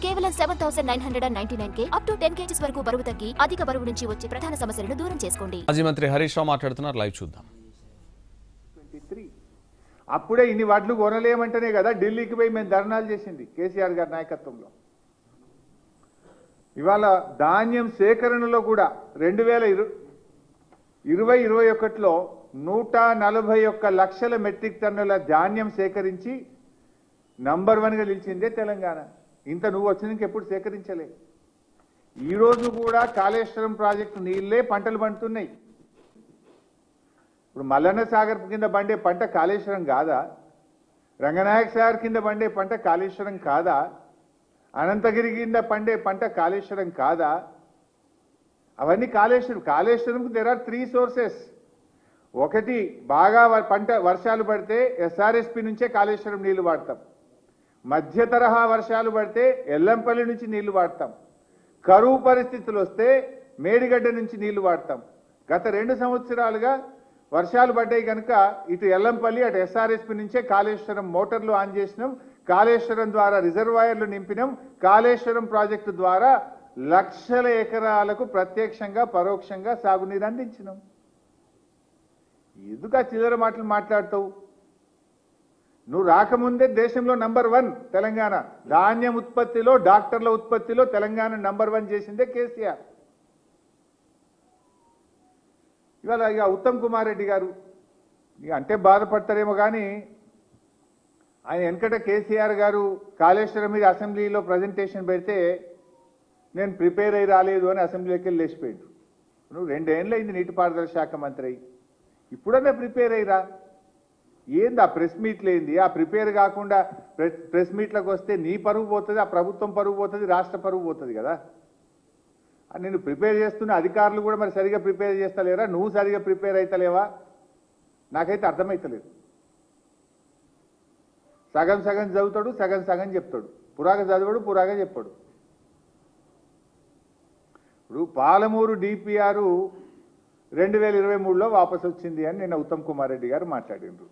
కేవలం 7,999K up to 10 kgs వరకు బరువు తగ్గి అధిక బరువు నుంచి వచ్చే ప్రధాన సమస్యలను దూరం చేసుకోండి. మాజీ మంత్రి హరీష్ రావు మాట్లాడుతున్నారు, లైవ్ చూద్దాం. అప్పుడే ఇన్ని వడ్లు కొనలేమంటేనే కదా ఢిల్లీకి పోయి మేము ధర్నాలు చేసింది కేసీఆర్ గారి నాయకత్వంలో. ఇవాళ ధాన్యం సేకరణలో కూడా 2020-21లో 141 లక్షల మెట్రిక్ టన్నుల ధాన్యం సేకరించి నంబర్ 1గా నిలిచిందే తెలంగాణ. ఇంత నువ్వు వచ్చినాక ఎప్పుడు సేకరించలే. ఈరోజు కూడా కాళేశ్వరం ప్రాజెక్టు నీళ్ళే పంటలు పండుతున్నాయి. ఇప్పుడు మల్లన్న సాగర్ కింద పండే పంట కాళేశ్వరం కాదా? రంగనాయక సాగర్ కింద పండే పంట కాళేశ్వరం కాదా? అనంతగిరి కింద పండే పంట కాళేశ్వరం కాదా? అవన్నీ కాళేశ్వరంకు దేర్ ఆర్ 3 సోర్సెస్. ఒకటి, బాగా పంట వర్షాలు పడితే ఎస్ఆర్ఎస్పి నుంచే కాళేశ్వరం నీళ్లు వాడతాం. మధ్య తరహా వర్షాలు పడితే ఎల్లంపల్లి నుంచి నీళ్లు వాడతాం. కరువు పరిస్థితులు వస్తే మేడిగడ్డ నుంచి నీళ్లు వాడతాం. గత 2 సంవత్సరాలుగా వర్షాలు పడ్డాయి కనుక ఇటు ఎల్లంపల్లి అటు ఎస్ఆర్ఎస్పి నుంచే కాళేశ్వరం మోటార్లు ఆన్ చేసినాం. కాళేశ్వరం ద్వారా రిజర్వాయర్లు నింపినాం. కాళేశ్వరం ప్రాజెక్టు ద్వారా లక్షల ఎకరాలకు ప్రత్యక్షంగా పరోక్షంగా సాగునీరు అందించినాం. ఎందుకు ఆ చిల్లర మాటలు మాట్లాడతావు? నువ్వు రాకముందే దేశంలో నంబర్ 1 తెలంగాణ. ధాన్యం ఉత్పత్తిలో, డాక్టర్ల ఉత్పత్తిలో తెలంగాణ నంబర్ 1 చేసిందే కేసీఆర్. ఇవాళ ఇక ఉత్తమ్ కుమార్ రెడ్డి గారు ఇక అంటే బాధపడతారేమో కానీ ఆయన వెనకట కేసీఆర్ గారు కాళేశ్వరం మీద అసెంబ్లీలో ప్రజెంటేషన్ పెడితే నేను ప్రిపేర్ అయ్యి రాలేదు అని అసెంబ్లీకి వెళ్ళి లేచిపోయాడు. నువ్వు 2 ఏళ్ళు అయింది నీటిపారుదల శాఖ మంత్రి అయ్యి, ఇప్పుడన్నా ప్రిపేర్ అయ్యిరా. ఏంది ఆ ప్రెస్ మీట్లు ఏంది? ఆ ప్రిపేర్ కాకుండా ప్రెస్ మీట్లకు వస్తే నీ పరువు పోతుంది, ఆ ప్రభుత్వం పరువు పోతుంది, రాష్ట్ర పరువు పోతుంది కదా. నేను ప్రిపేర్ చేస్తున్న అధికారులు కూడా మరి సరిగా ప్రిపేర్ చేస్తలేరా? నువ్వు సరిగా ప్రిపేర్ అవుతలేవా? నాకైతే అర్థమవుతలేదు. సగం సగం చదువుతాడు, సగం సగం చెప్తాడు. పురాగా చదివాడు, పురాగా చెప్పాడు. ఇప్పుడు పాలమూరు డిపిఆర్ 2023లో వాపసు వచ్చింది అని నిన్న ఉత్తమ్ కుమార్ రెడ్డి గారు మాట్లాడిండ్రు.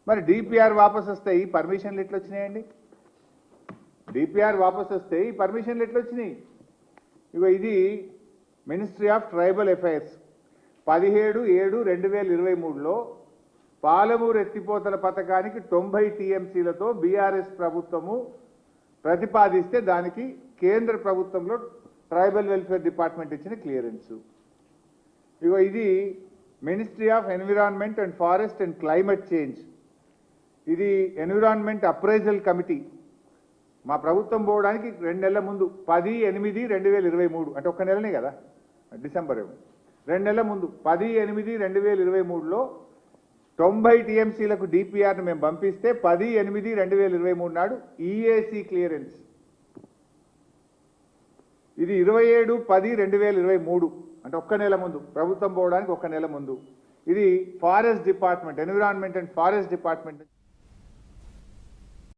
మరి డిపిఆర్ వాపసు వస్తే ఈ పర్మిషన్లు ఎట్లా వచ్చినాయండి? డిపిఆర్ వాపసు వస్తే ఈ పర్మిషన్లు ఎట్లా వచ్చినాయి? ఇగో ఇది మినిస్ట్రీ ఆఫ్ ట్రైబల్ అఫైర్స్ 17/7/2023లో పాలమూరు ఎత్తిపోతల పథకానికి 90 టీఎంసీలతో బీఆర్ఎస్ ప్రభుత్వము ప్రతిపాదిస్తే దానికి కేంద్ర ప్రభుత్వంలో ట్రైబల్ వెల్ఫేర్ డిపార్ట్మెంట్ ఇచ్చిన క్లియరెన్స్. ఇగో ఇది ministry of environment and forest and climate change. ఇది ఎన్విరాన్మెంట్ అప్రైజల్ కమిటీ మా ప్రభుత్వం పోవడానికి 2 నెలల ముందు 10/8/2023 అంటే ఒక్క నెలనే కదా, డిసెంబర్ 2 నెలల ముందు 10/8/2023లో 90 టీఎంసీలకు డిపిఆర్ను మేము పంపిస్తే 10/8/2023 నాడు ఈఏసీ క్లియరెన్స్. ఇది 27/10/2023 అంటే ఒక్క నెల ముందు, ప్రభుత్వం పోవడానికి 1 నెల ముందు. ఇది forest department, environment and forest department